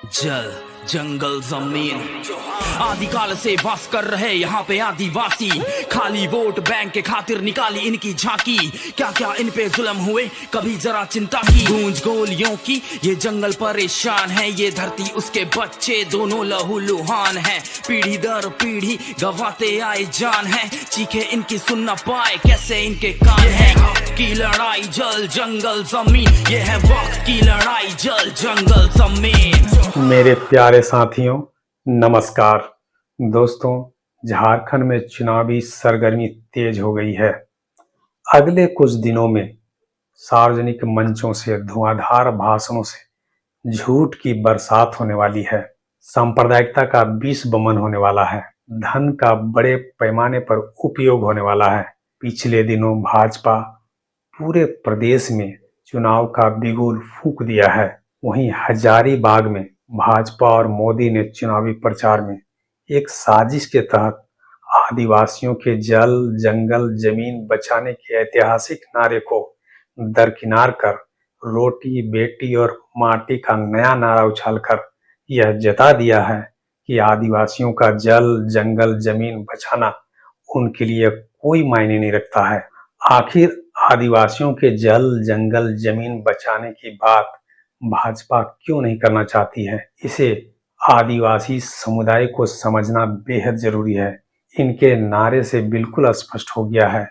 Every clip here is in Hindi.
जल जंगल जमीन आदिकाल से वास कर रहे यहाँ पे आदिवासी। खाली वोट बैंक के खातिर निकाली इनकी झांकी। क्या क्या इन पे जुल्म हुए कभी जरा चिंता की। गूंज गोलियों की ये जंगल परेशान है। ये धरती उसके बच्चे दोनों लहूलुहान है। पीढ़ी दर पीढ़ी गवाते आए जान है। चीखे इनकी सुन न पाए कैसे इनके कान है। हक की लड़ाई जल जंगल जमीन। ये है वक्त की लड़ाई जल जंगल जमीन। मेरे प्यारे साथियों नमस्कार। दोस्तों, झारखंड में चुनावी सरगर्मी तेज हो गई है। अगले कुछ दिनों में सार्वजनिक मंचों से धुआंधार भाषणों से झूठ की बरसात होने वाली है। सांप्रदायिकता का विष वमन होने वाला है। धन का बड़े पैमाने पर उपयोग होने वाला है। पिछले दिनों भाजपा पूरे प्रदेश में चुनाव का बिगुल फूंक दिया है। वहीं हजारीबाग में भाजपा और मोदी ने चुनावी प्रचार में एक साजिश के तहत आदिवासियों के जल जंगल जमीन बचाने के ऐतिहासिक नारे को दरकिनार कर रोटी बेटी और माटी का नया नारा उछालकर यह जता दिया है कि आदिवासियों का जल जंगल जमीन बचाना उनके लिए कोई मायने नहीं रखता है। आखिर आदिवासियों के जल जंगल जमीन बचाने की बात भाजपा क्यों नहीं करना चाहती है, इसे आदिवासी समुदाय को समझना बेहद जरूरी है। इनके नारे से बिल्कुल स्पष्ट हो गया है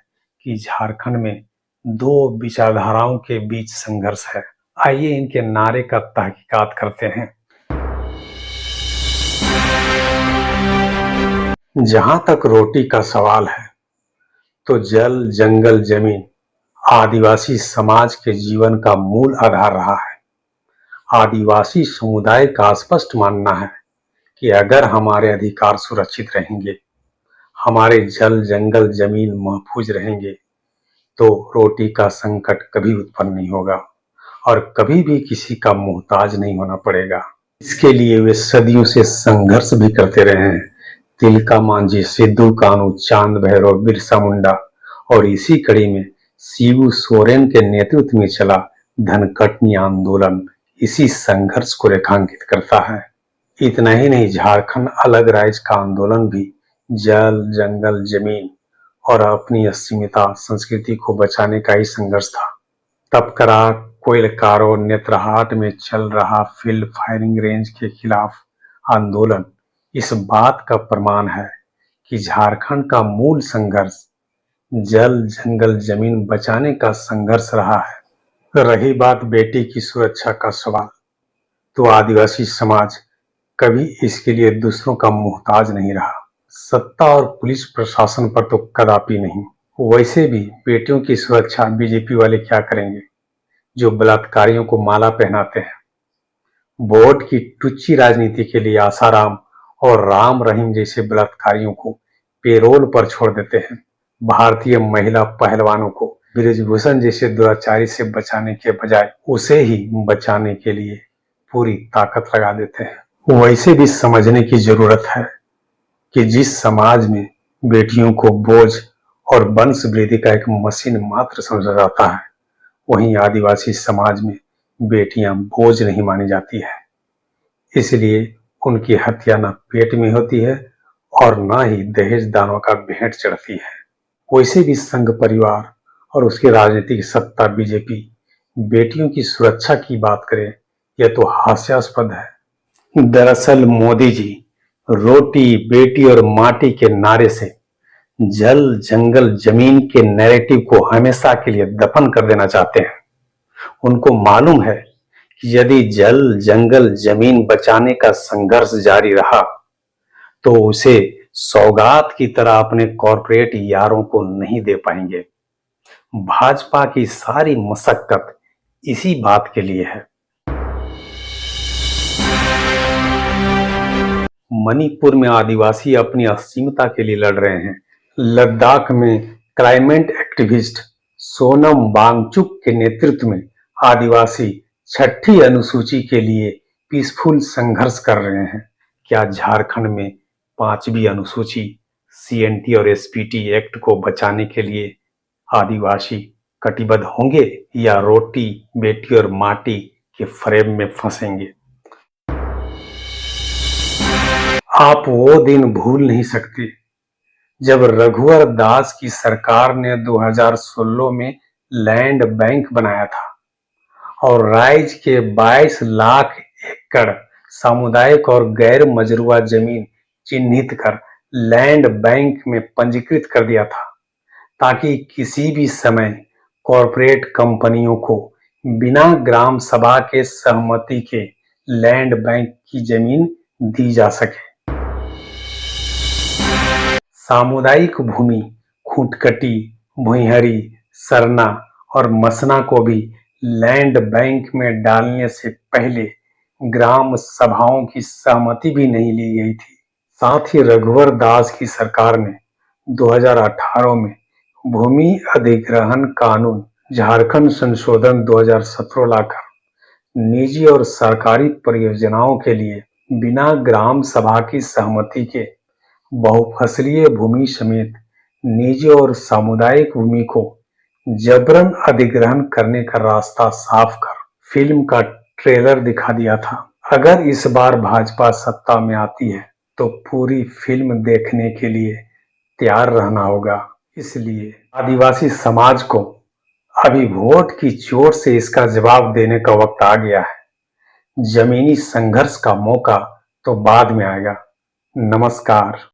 कि झारखंड में दो विचारधाराओं के बीच संघर्ष है। आइए इनके नारे का तहकीकात करते हैं। जहां तक रोटी का सवाल है तो जल जंगल जमीन आदिवासी समाज के जीवन का मूल आधार रहा है। आदिवासी समुदाय का स्पष्ट मानना है कि अगर हमारे अधिकार सुरक्षित रहेंगे, हमारे जल जंगल जमीन महफूज रहेंगे, तो रोटी का संकट कभी उत्पन्न नहीं होगा और कभी भी किसी का मोहताज नहीं होना पड़ेगा। इसके लिए वे सदियों से संघर्ष भी करते रहे हैं। तिलका मांझी, सिद्धू कान्हू, चांद भैरव, बिरसा मुंडा और इसी कड़ी में शिबू सोरेन के नेतृत्व में चला धनकटनी आंदोलन इसी संघर्ष को रेखांकित करता है। इतना ही नहीं, झारखंड अलग राज्य का आंदोलन भी जल जंगल जमीन और अपनी अस्मिता संस्कृति को बचाने का ही संघर्ष था। तपकरा कोयलकारो नेत्रहाट में चल रहा फील्ड फायरिंग रेंज के खिलाफ आंदोलन इस बात का प्रमाण है कि झारखंड का मूल संघर्ष जल जंगल जमीन बचाने का संघर्ष रहा है। रही बात बेटी की सुरक्षा का सवाल, तो आदिवासी समाज कभी इसके लिए दूसरों का मोहताज नहीं रहा। सत्ता और पुलिस प्रशासन पर तो कदापि नहीं। वैसे भी बेटियों की सुरक्षा बीजेपी वाले क्या करेंगे जो बलात्कारियों को माला पहनाते हैं। वोट की टुच्ची राजनीति के लिए आसाराम और राम रहीम जैसे बलात्कारियों को पेरोल पर छोड़ देते हैं। भारतीय महिला पहलवानों को ब्रिजभूषण जैसे दुराचारी से बचाने के बजाय उसे ही बचाने के लिए पूरी ताकत लगा देते हैं। वैसे भी समझने की जरूरत है कि जिस समाज में बेटियों को बोझ और वंश वृद्धि का एक मशीन मात्र समझा जाता है, वहीं आदिवासी समाज में बेटियां बोझ नहीं मानी जाती है। इसलिए उनकी हत्या न पेट में होती है और न ही दहेज दानों का भेंट चढ़ती है। वैसे भी संघ परिवार और उसकी राजनीतिक सत्ता बीजेपी बेटियों की सुरक्षा की बात करे, यह तो हास्यास्पद है। दरअसल मोदी जी रोटी बेटी और माटी के नारे से जल जंगल जमीन के नैरेटिव को हमेशा के लिए दफन कर देना चाहते हैं। उनको मालूम है कि यदि जल जंगल जमीन बचाने का संघर्ष जारी रहा तो उसे सौगात की तरह अपने कॉरपोरेट यारों को नहीं दे पाएंगे। भाजपा की सारी मशक्कत इसी बात के लिए है। मणिपुर में आदिवासी अपनी अस्मिता के लिए लड़ रहे हैं। लद्दाख में क्लाइमेट एक्टिविस्ट सोनम वांगचुक के नेतृत्व में आदिवासी छठी अनुसूची के लिए पीसफुल संघर्ष कर रहे हैं। क्या झारखंड में 5वीं अनुसूची सीएनटी और एसपीटी एक्ट को बचाने के लिए आदिवासी कटिबद्ध होंगे या रोटी बेटी और माटी के फ्रेम में फंसेंगे? आप वो दिन भूल नहीं सकते जब रघुवर दास की सरकार ने 2016 में लैंड बैंक बनाया था और राज्य के 22 लाख एकड़ सामुदायिक और गैर मजरूआ जमीन चिन्हित कर लैंड बैंक में पंजीकृत कर दिया था, ताकि किसी भी समय कॉरपोरेट कंपनियों को बिना ग्राम सभा के सहमति के लैंड बैंक की जमीन दी जा सके। सामुदायिक भूमि खूंटकटी, भुइंहरी, सरना और मसना को भी लैंड बैंक में डालने से पहले ग्राम सभाओं की सहमति भी नहीं ली गई थी। साथ ही रघुवर दास की सरकार ने 2018 में भूमि अधिग्रहण कानून झारखंड संशोधन 2017 लाकर निजी और सरकारी परियोजनाओं के लिए बिना ग्राम सभा की सहमति के बहुफसलीय भूमि समेत निजी और सामुदायिक भूमि को जबरन अधिग्रहण करने का रास्ता साफ कर फिल्म का ट्रेलर दिखा दिया था। अगर इस बार भाजपा सत्ता में आती है तो पूरी फिल्म देखने के लिए तैयार रहना होगा। इसलिए आदिवासी समाज को अभी वोट की चोट से इसका जवाब देने का वक्त आ गया है। जमीनी संघर्ष का मौका तो बाद में आएगा। नमस्कार।